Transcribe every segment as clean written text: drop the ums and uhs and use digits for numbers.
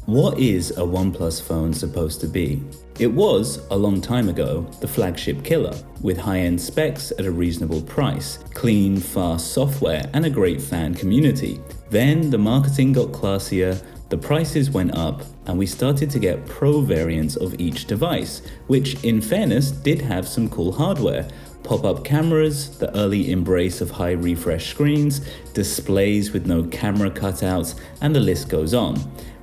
What is a OnePlus phone supposed to be? It was, a long time ago, the flagship killer, with high-end specs at a reasonable price, clean, fast software, and a great fan community. Then the marketing got classier, the prices went up, and we started to get pro variants of each device, which in fairness did have some cool hardware. Pop-up cameras, the early embrace of high refresh screens, displays with no camera cutouts, and the list goes on.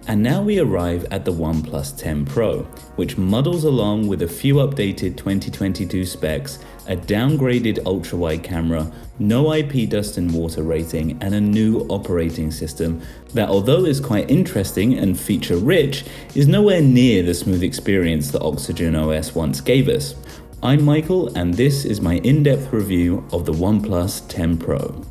And now we arrive at the OnePlus 10 Pro, which muddles along with a few updated 2022 specs, a downgraded ultra-wide camera, no IP dust and water rating, and a new operating system that, although is quite interesting and feature-rich, is nowhere near the smooth experience that Oxygen OS once gave us. I'm Michael, and this is my in-depth review of the OnePlus 10 Pro.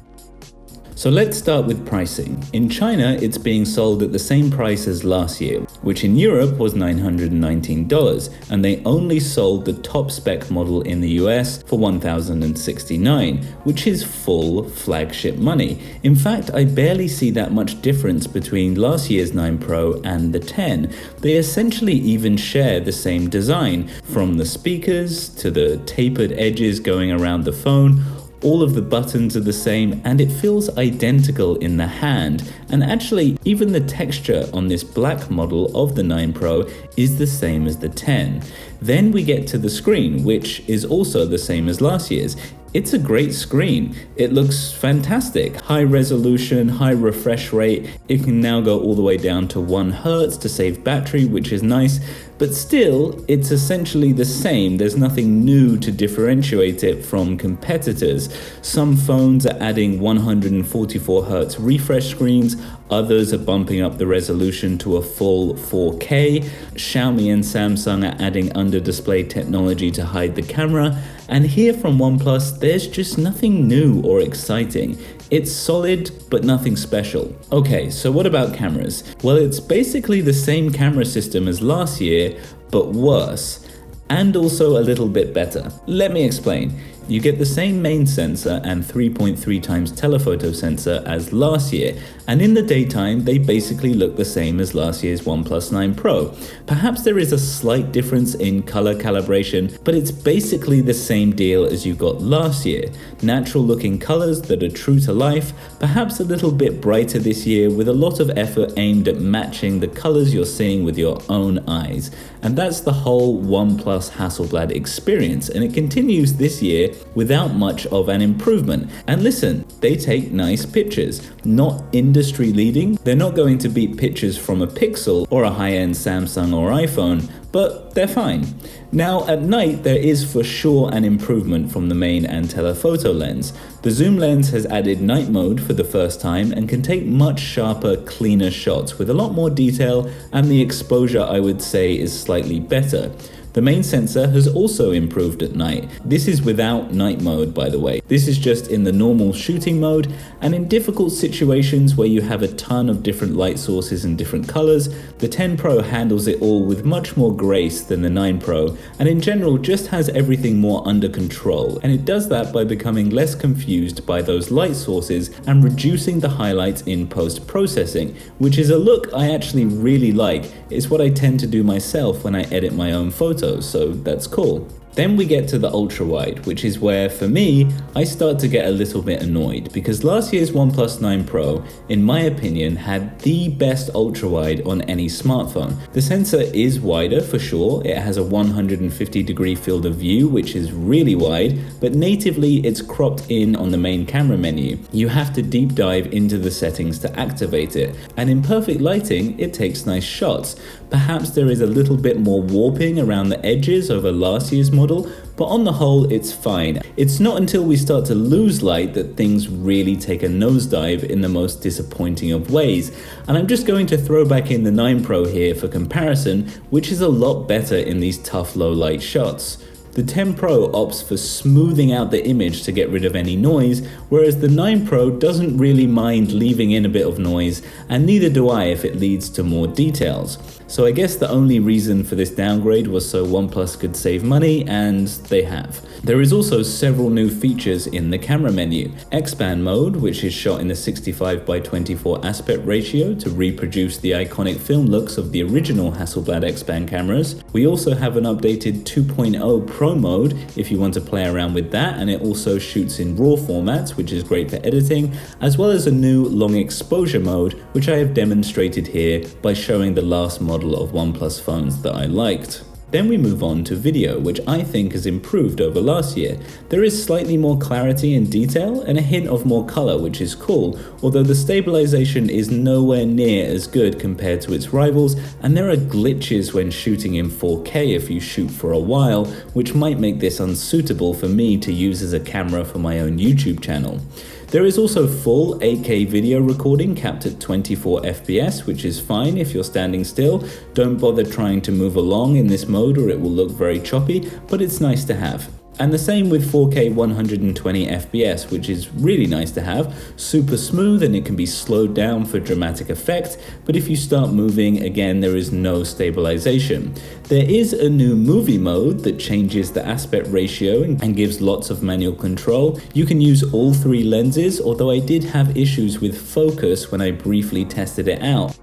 So let's start with pricing. In China, it's being sold at the same price as last year, which in Europe was $919, and they only sold the top spec model in the US for $1,069, which is full flagship money. In fact, I barely see that much difference between last year's 9 Pro and the 10. They essentially even share the same design, from the speakers to the tapered edges going around the phone. All of the buttons are the same, and it feels identical in the hand. And actually, even the texture on this black model of the 9 Pro is the same as the 10. Then we get to the screen, which is also the same as last year's. It's a great screen. It looks fantastic. High resolution, high refresh rate. It can now go all the way down to 1 Hz to save battery, which is nice. But still, it's essentially the same. There's nothing new to differentiate it from competitors. Some phones are adding 144 Hz refresh screens. Others are bumping up the resolution to a full 4K. Xiaomi and Samsung are adding under-display technology to hide the camera. And here from OnePlus, there's just nothing new or exciting. It's solid, but nothing special. Okay, so what about cameras? Well, it's basically the same camera system as last year, but worse. And also a little bit better. Let me explain. You get the same main sensor and 3.3 times telephoto sensor as last year, and in the daytime they basically look the same as last year's OnePlus 9 Pro. Perhaps there is a slight difference in color calibration, but it's basically the same deal as you got last year. Natural looking colors that are true to life, perhaps a little bit brighter this year with a lot of effort aimed at matching the colors you're seeing with your own eyes. And that's the whole OnePlus Hasselblad experience, and it continues this year without much of an improvement. And listen, they take nice pictures. Not industry leading, they're not going to beat pictures from a Pixel or a high-end Samsung or iPhone, but they're fine. Now at night there is for sure an improvement from the main and telephoto lens. The zoom lens has added night mode for the first time and can take much sharper, cleaner shots with a lot more detail, and the exposure I would say is slightly better. The main sensor has also improved at night. This is without night mode, by the way. This is just in the normal shooting mode, and in difficult situations where you have a ton of different light sources and different colors, the 10 Pro handles it all with much more grace than the 9 Pro, and in general just has everything more under control. And it does that by becoming less confused by those light sources and reducing the highlights in post-processing, which is a look I actually really like. It's what I tend to do myself when I edit my own photos. So that's cool. Then we get to the ultra-wide, which is where, for me, I start to get a little bit annoyed, because last year's OnePlus 9 Pro, in my opinion, had the best ultra-wide on any smartphone. The sensor is wider for sure. It has a 150-degree field of view, which is really wide, but natively it's cropped in on the main camera menu. You have to deep dive into the settings to activate it, and in perfect lighting, it takes nice shots. Perhaps there is a little bit more warping around the edges over last year's model, but on the whole it's fine. It's not until we start to lose light that things really take a nosedive in the most disappointing of ways. And I'm just going to throw back in the 9 Pro here for comparison, which is a lot better in these tough low light shots. The 10 Pro opts for smoothing out the image to get rid of any noise, whereas the 9 Pro doesn't really mind leaving in a bit of noise, and neither do I if it leads to more details. So I guess the only reason for this downgrade was so OnePlus could save money, and they have. There is also several new features in the camera menu. Expand mode, which is shot in a 65:24 aspect ratio to reproduce the iconic film looks of the original Hasselblad Expand cameras. We also have an updated 2.0 Pro mode if you want to play around with that, and it also shoots in RAW formats, which is great for editing, as well as a new long exposure mode, which I have demonstrated here by showing the last model of OnePlus phones that I liked. Then we move on to video, which I think has improved over last year. There is slightly more clarity and detail and a hint of more color, which is cool, although the stabilization is nowhere near as good compared to its rivals, and there are glitches when shooting in 4K if you shoot for a while, which might make this unsuitable for me to use as a camera for my own YouTube channel. There is also full 8K video recording capped at 24 FPS, which is fine if you're standing still. Don't bother trying to move along in this mode or it will look very choppy, but it's nice to have. And the same with 4K 120 FPS, which is really nice to have. Super smooth and it can be slowed down for dramatic effect, but if you start moving, again, there is no stabilization. There is a new movie mode that changes the aspect ratio and gives lots of manual control. You can use all three lenses, although I did have issues with focus when I briefly tested it out.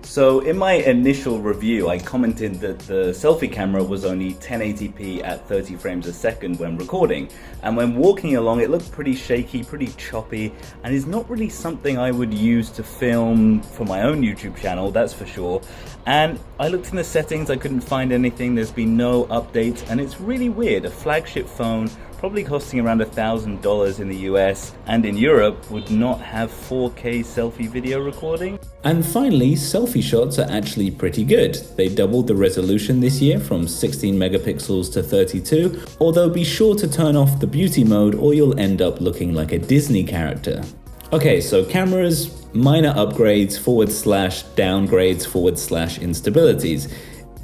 So in my initial review, I commented that the selfie camera was only 1080p at 30 frames a second when recording. And when walking along, it looked pretty shaky, pretty choppy, and is not really something I would use to film for my own YouTube channel, that's for sure. And I looked in the settings, I couldn't find anything, there's been no updates, and it's really weird. A flagship phone, probably costing around $1,000 in the US and in Europe, would not have 4K selfie video recording. And finally, selfie shots are actually pretty good. They doubled the resolution this year from 16 megapixels to 32, although be sure to turn off the beauty mode or you'll end up looking like a Disney character. Okay, so cameras, minor upgrades, /downgrades, /instabilities.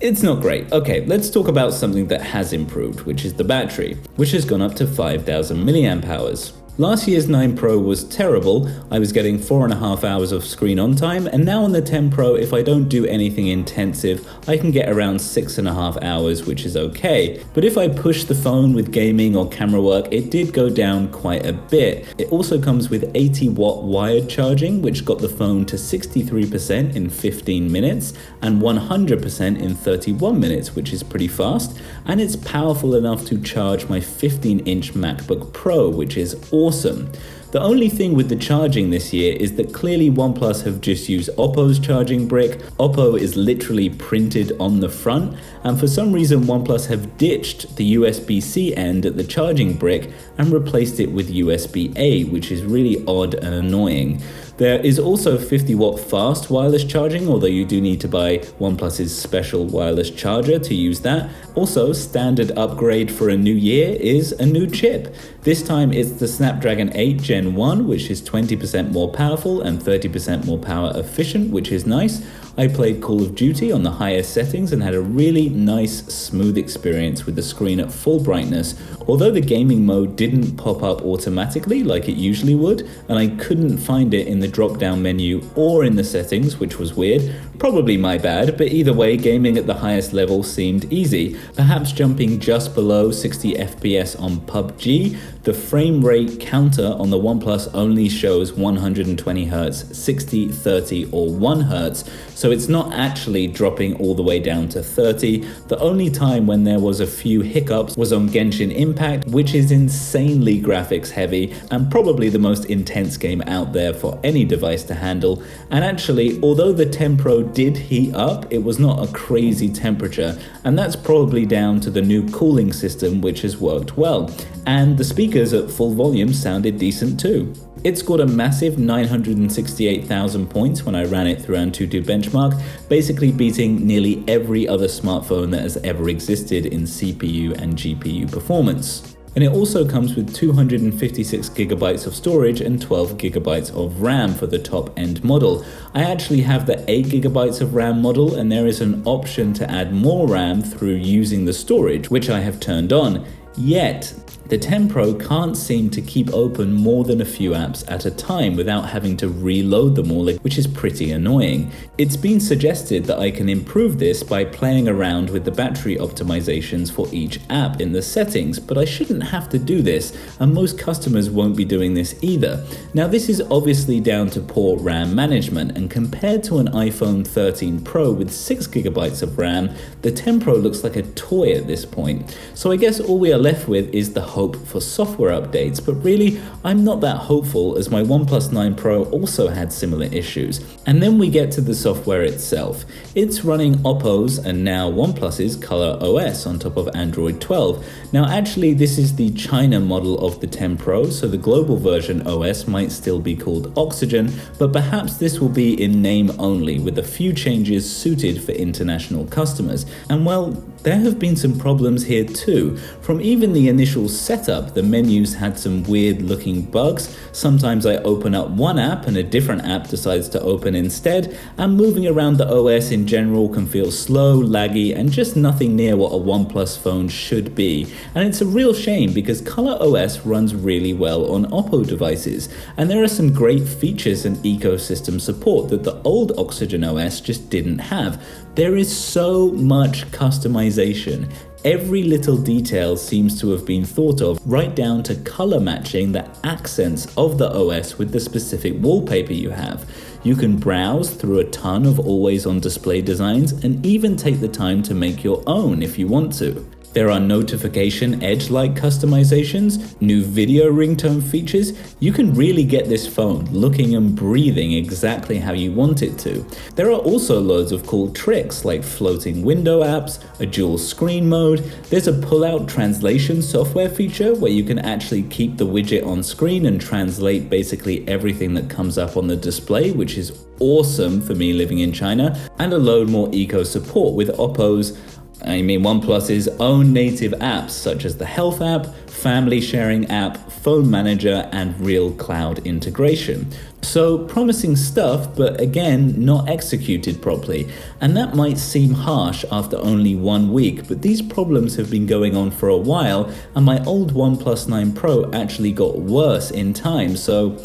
It's not great. Okay, let's talk about something that has improved, which is the battery, which has gone up to 5,000 milliamp hours. Last year's 9 Pro was terrible. I was getting 4.5 hours of screen on time, and now on the 10 Pro, if I don't do anything intensive, I can get around 6.5 hours, which is okay. But if I push the phone with gaming or camera work, it did go down quite a bit. It also comes with 80-watt wired charging, which got the phone to 63% in 15 minutes and 100% in 31 minutes, which is pretty fast. And it's powerful enough to charge my 15-inch MacBook Pro, which is awesome. The only thing with the charging this year is that clearly OnePlus have just used Oppo's charging brick. Oppo is literally printed on the front, and for some reason OnePlus have ditched the USB-C end at the charging brick and replaced it with USB-A, which is really odd and annoying. There is also 50-watt fast wireless charging, although you do need to buy OnePlus's special wireless charger to use that. Also, standard upgrade for a new year is a new chip. This time it's the Snapdragon 8 Gen 1, which is 20% more powerful and 30% more power efficient, which is nice. I played Call of Duty on the highest settings and had a really nice, smooth experience with the screen at full brightness, although the gaming mode didn't pop up automatically like it usually would, and I couldn't find it in the drop-down menu or in the settings, which was weird. Probably my bad, but either way, gaming at the highest level seemed easy. Perhaps jumping just below 60 FPS on PUBG, the frame rate counter on the OnePlus only shows 120 Hz, 60, 30, or 1 Hz, so it's not actually dropping all the way down to 30. The only time when there was a few hiccups was on Genshin Impact, which is insanely graphics heavy and probably the most intense game out there for any device to handle. And actually, although the 10 Pro did heat up, it was not a crazy temperature, and that's probably down to the new cooling system, which has worked well. And the speakers at full volume sounded decent too. It scored a massive 968,000 points when I ran it through Antutu Benchmark, basically beating nearly every other smartphone that has ever existed in CPU and GPU performance. And it also comes with 256 gigabytes of storage and 12 gigabytes of RAM for the top end model. I actually have the 8 gigabytes of RAM model, and there is an option to add more RAM through using the storage, which I have turned on. Yet, The 10 Pro can't seem to keep open more than a few apps at a time without having to reload them all, which is pretty annoying. It's been suggested that I can improve this by playing around with the battery optimizations for each app in the settings, but I shouldn't have to do this, and most customers won't be doing this either. Now, this is obviously down to poor RAM management, and compared to an iPhone 13 Pro with 6GB of RAM, the 10 Pro looks like a toy at this point. So I guess all we are left with is the hope for software updates, but really I'm not that hopeful, as my OnePlus 9 Pro also had similar issues. And then we get to the software itself. It's running Oppo's and now OnePlus's Color OS on top of Android 12. Now actually this is the China model of the 10 Pro, so the global version OS might still be called Oxygen, but perhaps this will be in name only, with a few changes suited for international customers. And well, there have been some problems here too. From even the initial setup, the menus had some weird looking bugs. Sometimes I open up one app and a different app decides to open instead, and moving around the OS in general can feel slow, laggy, and just nothing near what a OnePlus phone should be. And it's a real shame because Color OS runs really well on Oppo devices, and there are some great features and ecosystem support that the old Oxygen OS just didn't have. There is so much customization. Every little detail seems to have been thought of, right down to color matching the accents of the OS with the specific wallpaper you have. You can browse through a ton of always-on display designs and even take the time to make your own if you want to. There are notification edge-like customizations, new video ringtone features. You can really get this phone looking and breathing exactly how you want it to. There are also loads of cool tricks like floating window apps, a dual screen mode. There's a pull-out translation software feature where you can actually keep the widget on screen and translate basically everything that comes up on the display, which is awesome for me living in China, and a load more eco support with OnePlus's own native apps such as the Health app, Family Sharing app, Phone Manager, and real cloud integration. So promising stuff, but again, not executed properly. And that might seem harsh after only 1 week, but these problems have been going on for a while, and my old OnePlus 9 Pro actually got worse in time, so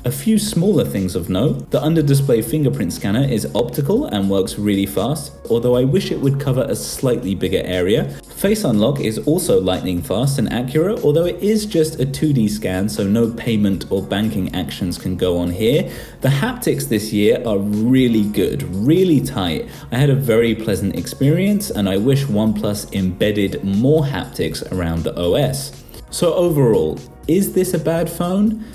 a few smaller things of note. The under-display fingerprint scanner is optical and works really fast, although I wish it would cover a slightly bigger area. Face unlock is also lightning fast and accurate, although it is just a 2D scan, so no payment or banking actions can go on here. The haptics this year are really good, really tight. I had a very pleasant experience, and I wish OnePlus embedded more haptics around the OS. So overall, is this a bad phone?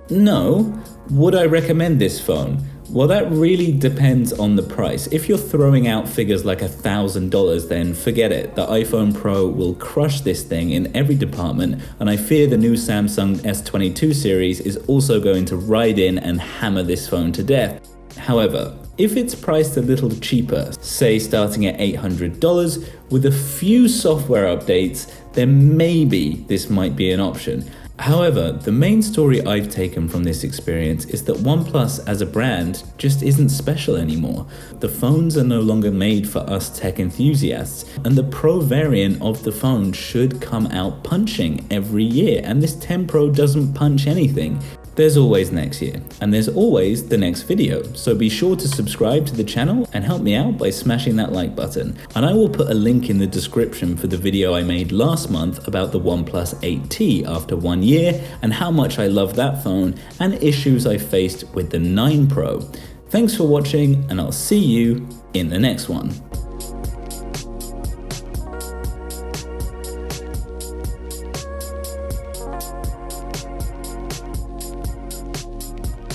No. Would I recommend this phone? Well, that really depends on the price. If you're throwing out figures like $1,000, then forget it. The iPhone Pro will crush this thing in every department, and I fear the new Samsung S22 series is also going to ride in and hammer this phone to death. However, if it's priced a little cheaper, say starting at $800, with a few software updates, then maybe this might be an option. However, the main story I've taken from this experience is that OnePlus as a brand just isn't special anymore. The phones are no longer made for us tech enthusiasts, and the Pro variant of the phone should come out punching every year, and this 10 Pro doesn't punch anything. There's always next year, and there's always the next video, so be sure to subscribe to the channel and help me out by smashing that like button. And I will put a link in the description for the video I made last month about the OnePlus 8T after 1 year, and how much I love that phone and issues I faced with the 9 Pro. Thanks for watching, and I'll see you in the next one.